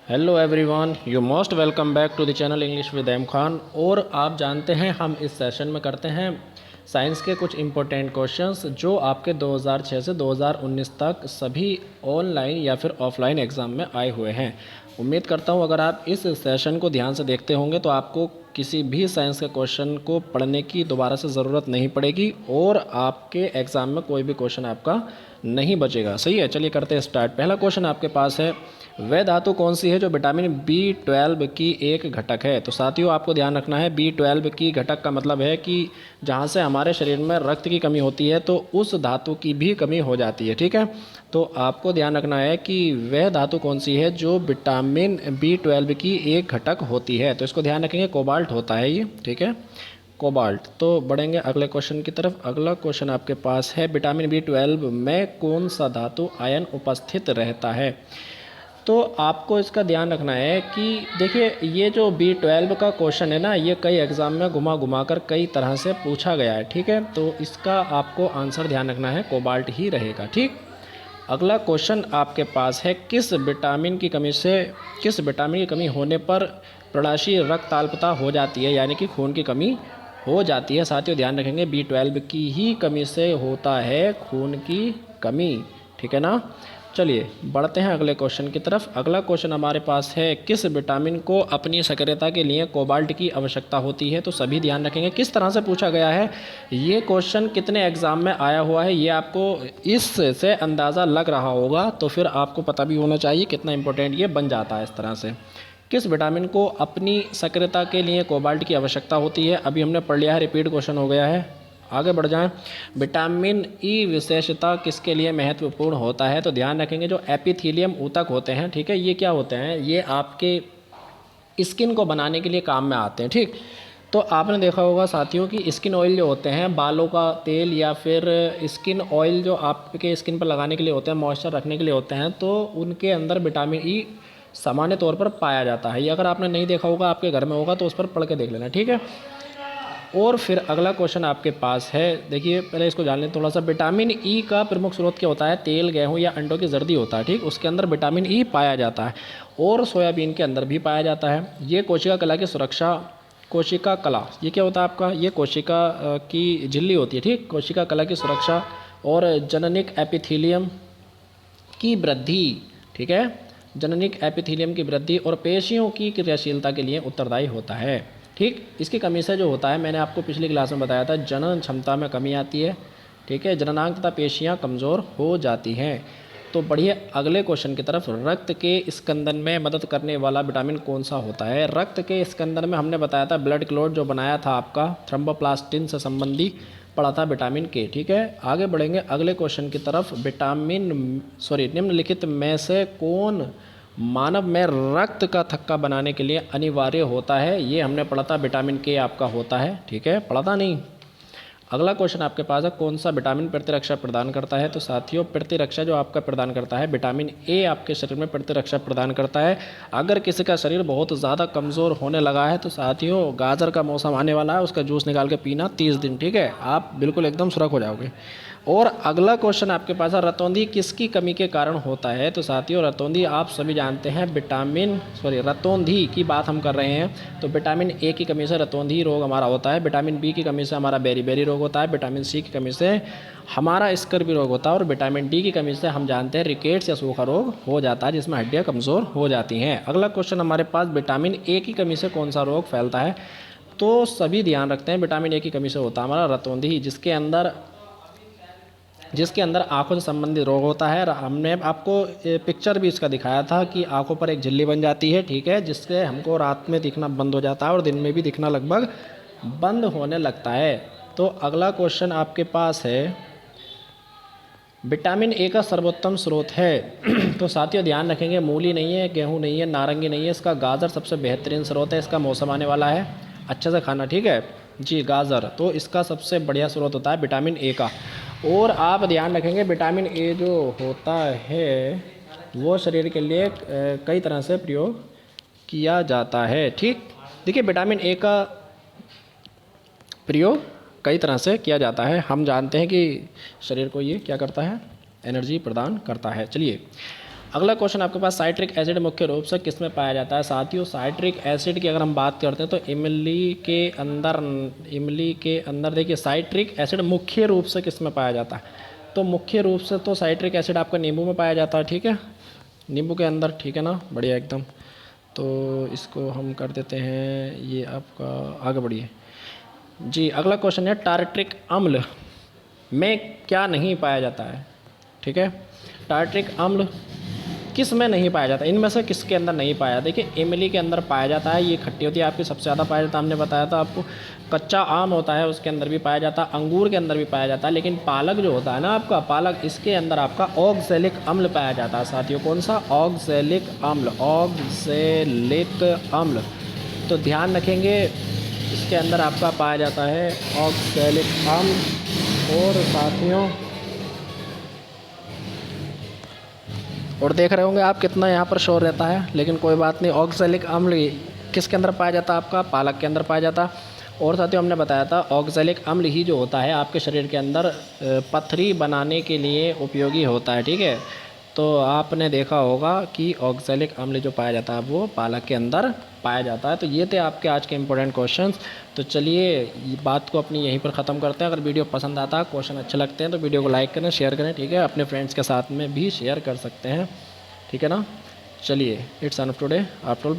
Hello everyone, you most welcome back to the channel English with M Khan. और आप जानते हैं हम इस सेशन में करते हैं साइंस के कुछ इम्पोर्टेंट क्वेश्चंस जो आपके 2006 से 2019 तक सभी ऑनलाइन या फिर ऑफलाइन एग्ज़ाम में आए हुए हैं। उम्मीद करता हूं अगर आप इस सेशन को ध्यान से देखते होंगे तो आपको किसी भी साइंस के क्वेश्चन को पढ़ने की दोबारा से ज़रूरत नहीं पड़ेगी और आपके एग्ज़ाम में कोई भी क्वेश्चन आपका नहीं बचेगा। सही है, चलिए करते हैं स्टार्ट। पहला क्वेश्चन आपके पास है, वह धातु कौन सी है जो विटामिन B12 की एक घटक है। तो साथियों आपको ध्यान रखना है, B12 की घटक का मतलब है कि जहाँ से हमारे शरीर में रक्त की कमी होती है तो उस धातु की भी कमी हो जाती है। ठीक है, तो आपको ध्यान रखना है कि वह धातु कौन सी है जो विटामिन B12 की एक घटक होती है। तो इसको ध्यान रखेंगे, कोबाल्ट होता है ये। ठीक है, कोबाल्ट। तो बढ़ेंगे अगले क्वेश्चन की तरफ। अगला क्वेश्चन आपके पास है, विटामिन B12 में कौन सा धातु आयन उपस्थित रहता है। तो आपको इसका ध्यान रखना है कि देखिए ये जो B12 का क्वेश्चन है ना, ये कई एग्ज़ाम में घुमा घुमा कर कई तरह से पूछा गया है। ठीक है, तो इसका आपको आंसर ध्यान रखना है, कोबाल्ट ही रहेगा। ठीक, अगला क्वेश्चन आपके पास है, किस विटामिन की कमी होने पर प्रणाशी रक्ताल्पता हो जाती है, यानी कि खून की कमी हो जाती है। साथियों ध्यान रखेंगे, B12 की ही कमी से होता है खून की कमी। ठीक है ना। चलिए बढ़ते हैं अगले क्वेश्चन की तरफ। अगला क्वेश्चन हमारे पास है, किस विटामिन को अपनी सक्रियता के लिए कोबाल्ट की आवश्यकता होती है। तो सभी ध्यान रखेंगे किस तरह से पूछा गया है, ये क्वेश्चन कितने एग्जाम में आया हुआ है ये आपको इससे अंदाज़ा लग रहा होगा, तो फिर आपको पता भी होना चाहिए कितना इंपॉर्टेंट ये बन जाता है इस तरह से। किस विटामिन को अपनी सक्रियता के लिए कोबाल्ट की आवश्यकता होती है, अभी हमने पढ़ लिया है, रिपीट क्वेश्चन हो गया है। आगे बढ़ जाएं। विटामिन ई विशेषता किसके लिए महत्वपूर्ण होता है। तो ध्यान रखेंगे जो एपिथेलियम ऊतक होते हैं, ठीक है, ये क्या होते हैं, ये आपके स्किन को बनाने के लिए काम में आते हैं। ठीक, तो आपने देखा होगा साथियों कि स्किन ऑयल जो होते हैं, बालों का तेल या फिर स्किन ऑयल जो आपके स्किन पर लगाने के लिए होते हैं, मॉइस्चर रखने के लिए होते हैं, तो उनके अंदर विटामिन ई सामान्य तौर पर पाया जाता है। ये अगर आपने नहीं देखा होगा, आपके घर में होगा, तो उस पर पढ़ के देख लेना। ठीक है, और फिर अगला क्वेश्चन आपके पास है, देखिए पहले इसको जान लें थोड़ा सा। विटामिन ई का प्रमुख स्रोत क्या होता है, तेल, गेहूं या अंडों की जर्दी होता है। ठीक, उसके अंदर विटामिन ई पाया जाता है और सोयाबीन के अंदर भी पाया जाता है। ये कोशिका कला की सुरक्षा, कोशिका कला ये क्या होता है आपका, ये कोशिका की झिल्ली होती है। ठीक, कोशिका कला की सुरक्षा और जननिक एपिथेलियम की वृद्धि, ठीक है, जननिक एपिथेलियम की वृद्धि और पेशियों की क्रियाशीलता के लिए उत्तरदायी होता है। ठीक, इसकी कमी से जो होता है, मैंने आपको पिछली क्लास में बताया था, जनन क्षमता में कमी आती है। ठीक है, जननांग तथा पेशियाँ कमज़ोर हो जाती हैं। तो बढ़िए अगले क्वेश्चन की तरफ। रक्त के स्कंदन में मदद करने वाला विटामिन कौन सा होता है। रक्त के स्कंदन में हमने बताया था ब्लड क्लॉट जो बनाया था आपका, थ्रोम्बोप्लास्टिन से संबंधी पढ़ा था विटामिन के। ठीक है, आगे बढ़ेंगे अगले क्वेश्चन की तरफ। निम्नलिखित में से कौन मानव में रक्त का थक्का बनाने के लिए अनिवार्य होता है। ये हमने पढ़ा था, विटामिन के आपका होता है। ठीक है, पढ़ा था नहीं। अगला क्वेश्चन आपके पास है, कौन सा विटामिन प्रतिरक्षा प्रदान करता है। तो साथियों प्रतिरक्षा जो आपका प्रदान करता है, विटामिन ए आपके शरीर में प्रतिरक्षा प्रदान करता है। अगर किसी का शरीर बहुत ज़्यादा कमज़ोर होने लगा है तो साथियों गाजर का मौसम आने वाला है, उसका जूस निकाल के पीना 30 दिन। ठीक है, आप बिल्कुल एकदम सुरख हो जाओगे। और अगला क्वेश्चन आपके पास है, रतौंधी किसकी कमी के कारण होता है। तो साथियों रतौंधी आप सभी जानते हैं, रतौंधी की बात हम कर रहे हैं, तो विटामिन ए की कमी से रतौंधी रोग हमारा होता है। विटामिन बी की कमी से हमारा बेरी रोग होता है। विटामिन सी की कमी से हमारा स्कर्वी रोग होता है। और विटामिन डी की कमी से हम जानते हैं रिकेट्स या सूखा रोग हो जाता है, जिसमें हड्डियाँ कमज़ोर हो जाती हैं। अगला क्वेश्चन हमारे पास, विटामिन ए की कमी से कौन सा रोग फैलता है। तो सभी ध्यान रखते हैं, विटामिन ए की कमी से होता है हमारा रतौंधी, जिसके अंदर आंखों से संबंधित रोग होता है। हमने आपको पिक्चर भी इसका दिखाया था कि आंखों पर एक झिल्ली बन जाती है। ठीक है, जिससे हमको रात में दिखना बंद हो जाता है और दिन में भी दिखना लगभग बंद होने लगता है। तो अगला क्वेश्चन आपके पास है, विटामिन ए का सर्वोत्तम स्रोत है। तो साथियों ध्यान रखेंगे, मूली नहीं है, गेहूँ नहीं है, नारंगी नहीं है, इसका गाजर सबसे बेहतरीन स्रोत है। इसका मौसम आने वाला है, अच्छे से खाना। ठीक है जी, गाजर, तो इसका सबसे बढ़िया स्रोत होता है विटामिन ए का। और आप ध्यान रखेंगे, विटामिन ए जो होता है वो शरीर के लिए कई तरह से प्रयोग किया जाता है। ठीक, देखिए विटामिन ए का प्रयोग कई तरह से किया जाता है। हम जानते हैं कि शरीर को ये क्या करता है, एनर्जी प्रदान करता है। चलिए अगला क्वेश्चन आपके पास, साइट्रिक एसिड मुख्य रूप से किस में पाया जाता है। साथियों, साइट्रिक एसिड की अगर हम बात करते हैं तो इमली के अंदर देखिए साइट्रिक एसिड मुख्य रूप से किस में पाया जाता है। तो मुख्य रूप से तो साइट्रिक एसिड आपका नींबू में पाया जाता है, ठीक है, नींबू के अंदर, ठीक है ना, बढ़िया एकदम। तो इसको हम कर देते हैं, ये आपका आगे बढ़िए जी। अगला क्वेश्चन है, टार्ट्रिक अम्ल में क्या नहीं पाया जाता है, ठीक है। टार्ट्रिक अम्ल किस में नहीं पाया जाता, इनमें से किसके अंदर नहीं पाया। देखिए इमली के अंदर पाया जाता है, ये खट्टी होती है आपकी, सबसे ज़्यादा पाया जाता है, हमने बताया था आपको। कच्चा आम होता है उसके अंदर भी पाया जाता है, अंगूर के अंदर भी पाया जाता है, लेकिन पालक जो होता है ना आपका, पालक, इसके अंदर आपका ऑक्सैलिक अम्ल पाया जाता है साथियों। कौन सा, ऑक्सैलिक अम्ल, ऑक्सैलिक अम्ल। तो ध्यान रखेंगे इसके अंदर आपका पाया जाता है ऑक्सैलिक अम्ल। और साथियों, और देख रहे होंगे आप कितना यहाँ पर शोर रहता है, लेकिन कोई बात नहीं। ऑक्सैलिक अम्ल किसके अंदर पाया जाता है, आपका पालक के अंदर पाया जाता। और साथियों हमने बताया था ऑक्सैलिक अम्ल ही जो होता है आपके शरीर के अंदर पथरी बनाने के लिए उपयोगी होता है, ठीक है। तो आपने देखा होगा कि ऑक्सैलिक अम्ल जो पाया जाता है वो पालक के अंदर पाया जाता है। तो ये थे आपके आज के इंपॉर्टेंट क्वेश्चंस। तो चलिए बात को अपनी यहीं पर ख़त्म करते हैं। अगर वीडियो पसंद आता है, क्वेश्चन अच्छे लगते हैं तो वीडियो को लाइक करें, शेयर करें, ठीक है। अपने फ्रेंड्स के साथ में भी शेयर कर सकते हैं, ठीक है ना। चलिए, it's enough today after all.